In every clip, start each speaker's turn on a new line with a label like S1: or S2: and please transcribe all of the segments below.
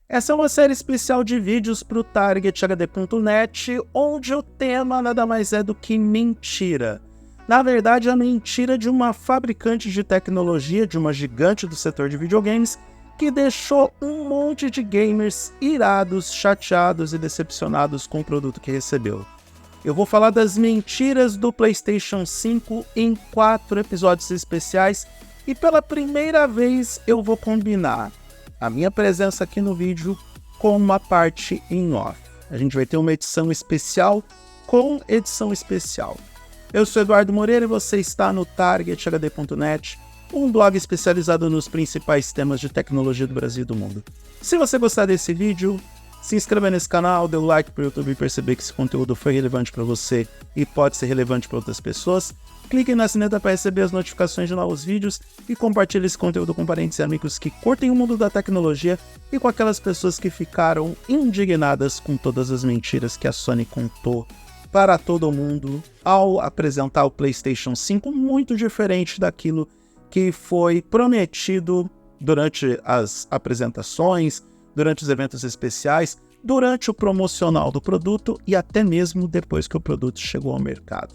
S1: Essa é uma série especial de vídeos para o TargetHD.net, onde o tema nada mais é do que mentira. Na verdade, a mentira de uma fabricante de tecnologia, de uma gigante do setor de videogames, que deixou um monte de gamers irados, chateados e decepcionados com o produto que recebeu. Eu vou falar das mentiras do PlayStation 5 em 4 episódios especiais e pela primeira vez eu vou combinar a minha presença aqui no vídeo com uma parte em off. A gente vai ter uma edição especial com edição especial. Eu sou Eduardo Moreira e você está no TargetHD.net, um blog especializado nos principais temas de tecnologia do Brasil e do mundo. Se você gostar desse vídeo, se inscreva nesse canal, dê o like para o YouTube e perceber que esse conteúdo foi relevante para você e pode ser relevante para outras pessoas. Clique na sineta para receber as notificações de novos vídeos e compartilhe esse conteúdo com parentes e amigos que curtem o mundo da tecnologia e com aquelas pessoas que ficaram indignadas com todas as mentiras que a Sony contou para todo mundo ao apresentar o PlayStation 5, muito diferente daquilo que foi prometido durante as apresentações, durante os eventos especiais, durante o promocional do produto e até mesmo depois que o produto chegou ao mercado.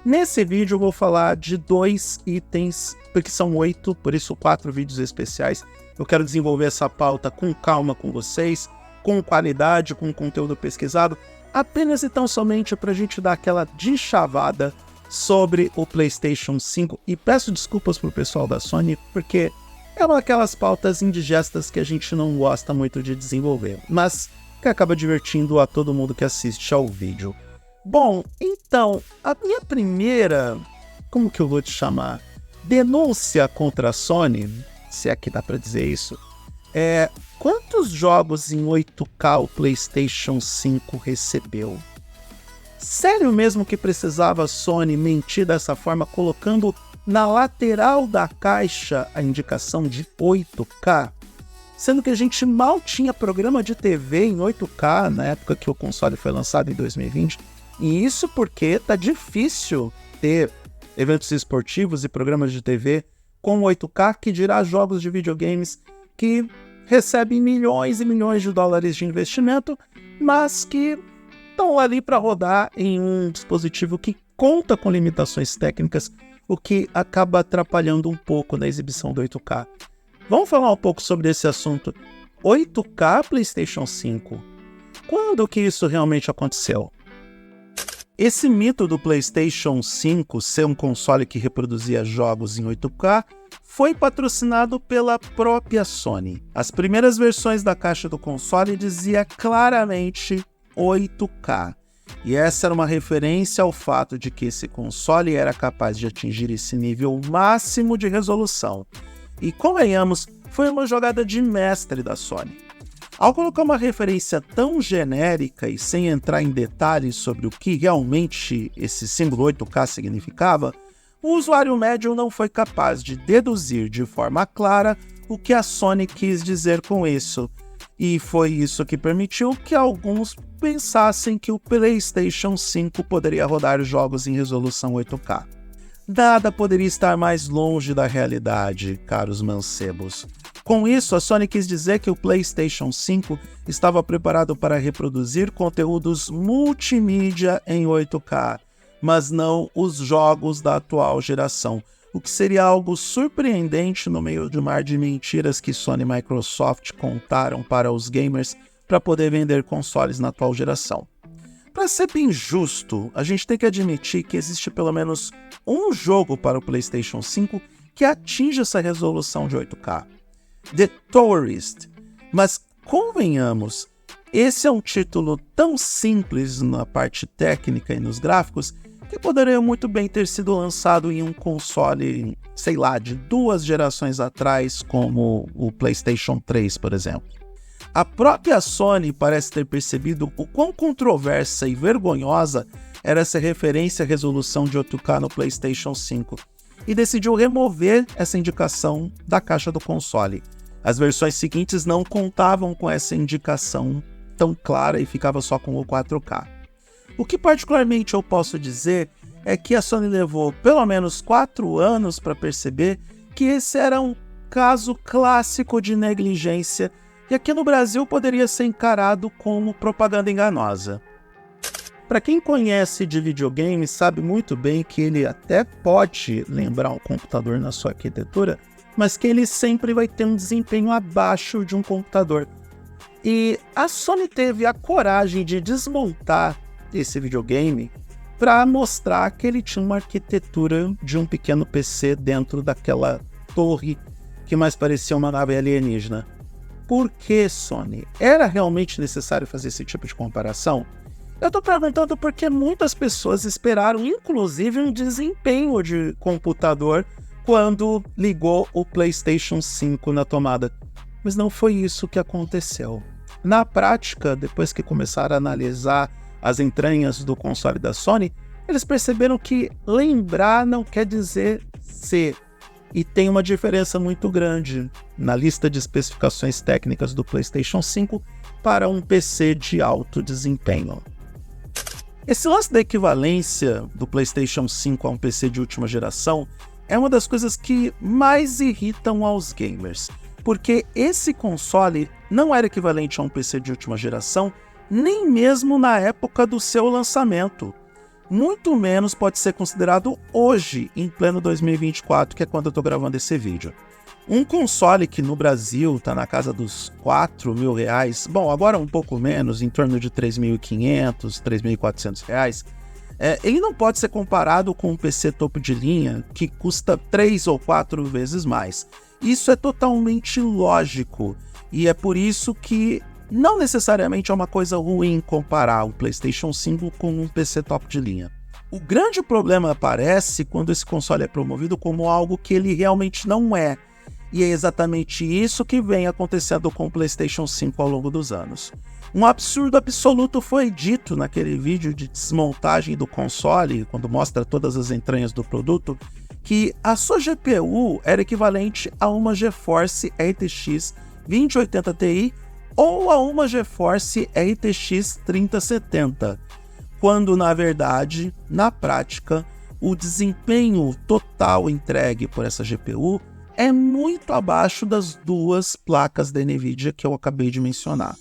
S1: Nesse vídeo eu vou falar de 2 itens, porque são 8, por isso 4 vídeos especiais. Eu quero desenvolver essa pauta com calma com vocês, com qualidade, com conteúdo pesquisado, apenas e tão somente para a gente dar aquela deschavada sobre o PlayStation 5. E peço desculpas pro pessoal da Sony, porque é uma daquelas pautas indigestas que a gente não gosta muito de desenvolver, mas que acaba divertindo a todo mundo que assiste ao vídeo. Bom, então, a minha primeira, como que eu vou te chamar? Denúncia contra a Sony, se é que dá pra dizer isso, é quantos jogos em 8K o PlayStation 5 recebeu? Sério mesmo que precisava a Sony mentir dessa forma, colocando na lateral da caixa a indicação de 8K? Sendo que a gente mal tinha programa de TV em 8K na época que o console foi lançado em 2020. E isso porque tá difícil ter eventos esportivos e programas de TV com 8K, que dirá jogos de videogames que recebem milhões e milhões de dólares de investimento, mas que estão ali para rodar em um dispositivo que conta com limitações técnicas, o que acaba atrapalhando um pouco na exibição do 8K. Vamos falar um pouco sobre esse assunto. 8K PlayStation 5. Quando que isso realmente aconteceu? Esse mito do PlayStation 5 ser um console que reproduzia jogos em 8K foi patrocinado pela própria Sony. As primeiras versões da caixa do console dizia claramente 8K. E essa era uma referência ao fato de que esse console era capaz de atingir esse nível máximo de resolução. E convenhamos, foi uma jogada de mestre da Sony. Ao colocar uma referência tão genérica e sem entrar em detalhes sobre o que realmente esse símbolo 8K significava, o usuário médio não foi capaz de deduzir de forma clara o que a Sony quis dizer com isso. E foi isso que permitiu que alguns pensassem que o PlayStation 5 poderia rodar jogos em resolução 8K. Nada poderia estar mais longe da realidade, caros mancebos. Com isso, a Sony quis dizer que o PlayStation 5 estava preparado para reproduzir conteúdos multimídia em 8K, mas não os jogos da atual geração, o que seria algo surpreendente no meio de um mar de mentiras que Sony e Microsoft contaram para os gamers para poder vender consoles na atual geração. Para ser bem justo, a gente tem que admitir que existe pelo menos um jogo para o PlayStation 5 que atinge essa resolução de 8K. The Tourist. Mas convenhamos, esse é um título tão simples na parte técnica e nos gráficos que poderia muito bem ter sido lançado em um console, sei lá, de 2 gerações atrás, como o PlayStation 3, por exemplo. A própria Sony parece ter percebido o quão controversa e vergonhosa era essa referência à resolução de 8K no PlayStation 5 e decidiu remover essa indicação da caixa do console. As versões seguintes não contavam com essa indicação tão clara e ficava só com o 4K. O que particularmente eu posso dizer é que a Sony levou pelo menos 4 anos para perceber que esse era um caso clássico de negligência e aqui no Brasil poderia ser encarado como propaganda enganosa. Para quem conhece de videogame, sabe muito bem que ele até pode lembrar um computador na sua arquitetura, mas que ele sempre vai ter um desempenho abaixo de um computador. E a Sony teve a coragem de desmontar esse videogame para mostrar que ele tinha uma arquitetura de um pequeno PC dentro daquela torre que mais parecia uma nave alienígena. Por que, Sony? Era realmente necessário fazer esse tipo de comparação? Eu tô perguntando porque muitas pessoas esperaram, inclusive, um desempenho de computador quando ligou o PlayStation 5 na tomada. Mas não foi isso que aconteceu. Na prática, depois que começaram a analisar as entranhas do console da Sony, eles perceberam que lembrar não quer dizer ser. E tem uma diferença muito grande na lista de especificações técnicas do PlayStation 5 para um PC de alto desempenho. Esse lance da equivalência do PlayStation 5 a um PC de última geração é uma das coisas que mais irritam aos gamers, porque esse console não era equivalente a um PC de última geração nem mesmo na época do seu lançamento. Muito menos pode ser considerado hoje, em pleno 2024, que é quando eu estou gravando esse vídeo. Um console que no Brasil está na casa dos R$4.000, bom, agora um pouco menos, em torno de R$3.500, R$3.400, ele não pode ser comparado com um PC topo de linha que custa 3 ou 4 vezes mais. Isso é totalmente lógico, e é por isso que não necessariamente é uma coisa ruim comparar o PlayStation 5 com um PC top de linha. O grande problema aparece quando esse console é promovido como algo que ele realmente não é. E é exatamente isso que vem acontecendo com o PlayStation 5 ao longo dos anos. Um absurdo absoluto foi dito naquele vídeo de desmontagem do console, quando mostra todas as entranhas do produto, que a sua GPU era equivalente a uma GeForce RTX 2080 Ti ou a uma GeForce RTX 3070, quando na verdade, na prática, o desempenho total entregue por essa GPU é muito abaixo das duas placas da NVIDIA que eu acabei de mencionar.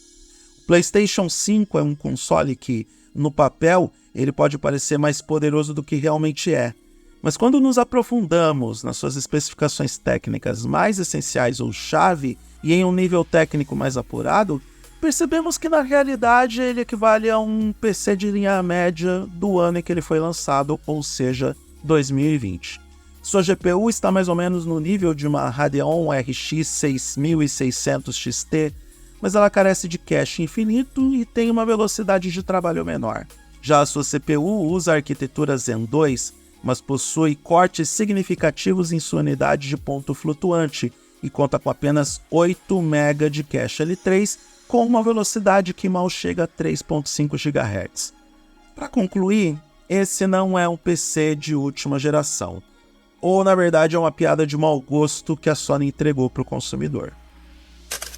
S1: O PlayStation 5 é um console que, no papel, ele pode parecer mais poderoso do que realmente é, mas quando nos aprofundamos nas suas especificações técnicas mais essenciais ou chave, e em um nível técnico mais apurado, percebemos que na realidade ele equivale a um PC de linha média do ano em que ele foi lançado, ou seja, 2020. Sua GPU está mais ou menos no nível de uma Radeon RX 6600 XT, mas ela carece de cache infinito e tem uma velocidade de trabalho menor. Já a sua CPU usa a arquitetura Zen 2, mas possui cortes significativos em sua unidade de ponto flutuante, e conta com apenas 8 MB de cache L3, com uma velocidade que mal chega a 3.5 GHz. Para concluir, esse não é um PC de última geração, ou na verdade é uma piada de mau gosto que a Sony entregou para o consumidor.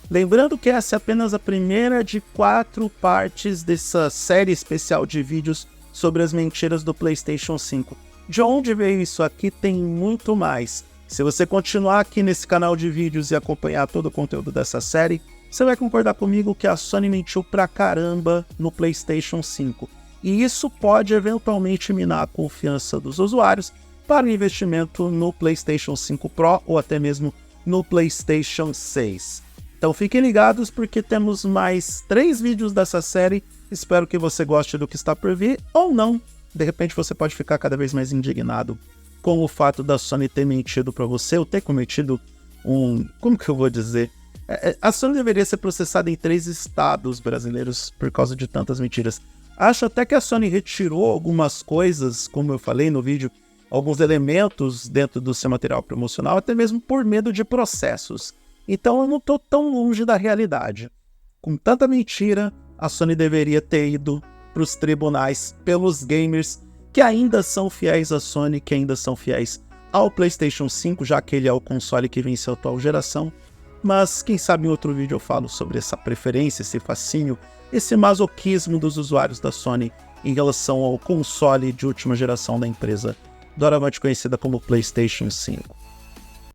S1: Lembrando que essa é apenas a primeira de 4 partes dessa série especial de vídeos sobre as mentiras do PlayStation 5. De onde veio isso aqui tem muito mais. Se você continuar aqui nesse canal de vídeos e acompanhar todo o conteúdo dessa série, você vai concordar comigo que a Sony mentiu pra caramba no PlayStation 5. E isso pode eventualmente minar a confiança dos usuários para o investimento no PlayStation 5 Pro ou até mesmo no PlayStation 6. Então fiquem ligados porque temos mais 3 vídeos dessa série. Espero que você goste do que está por vir ou não. De repente você pode ficar cada vez mais indignado com o fato da Sony ter mentido para você, ou ter cometido como que eu vou dizer? A Sony deveria ser processada em 3 estados brasileiros por causa de tantas mentiras. Acho até que a Sony retirou algumas coisas, como eu falei no vídeo, alguns elementos dentro do seu material promocional, até mesmo por medo de processos. Então eu não estou tão longe da realidade. Com tanta mentira, a Sony deveria ter ido para os tribunais pelos gamers que ainda são fiéis à Sony, que ainda são fiéis ao PlayStation 5, já que ele é o console que venceu a atual geração. Mas quem sabe em outro vídeo eu falo sobre essa preferência, esse fascínio, esse masoquismo dos usuários da Sony em relação ao console de última geração da empresa, doravante conhecida como PlayStation 5.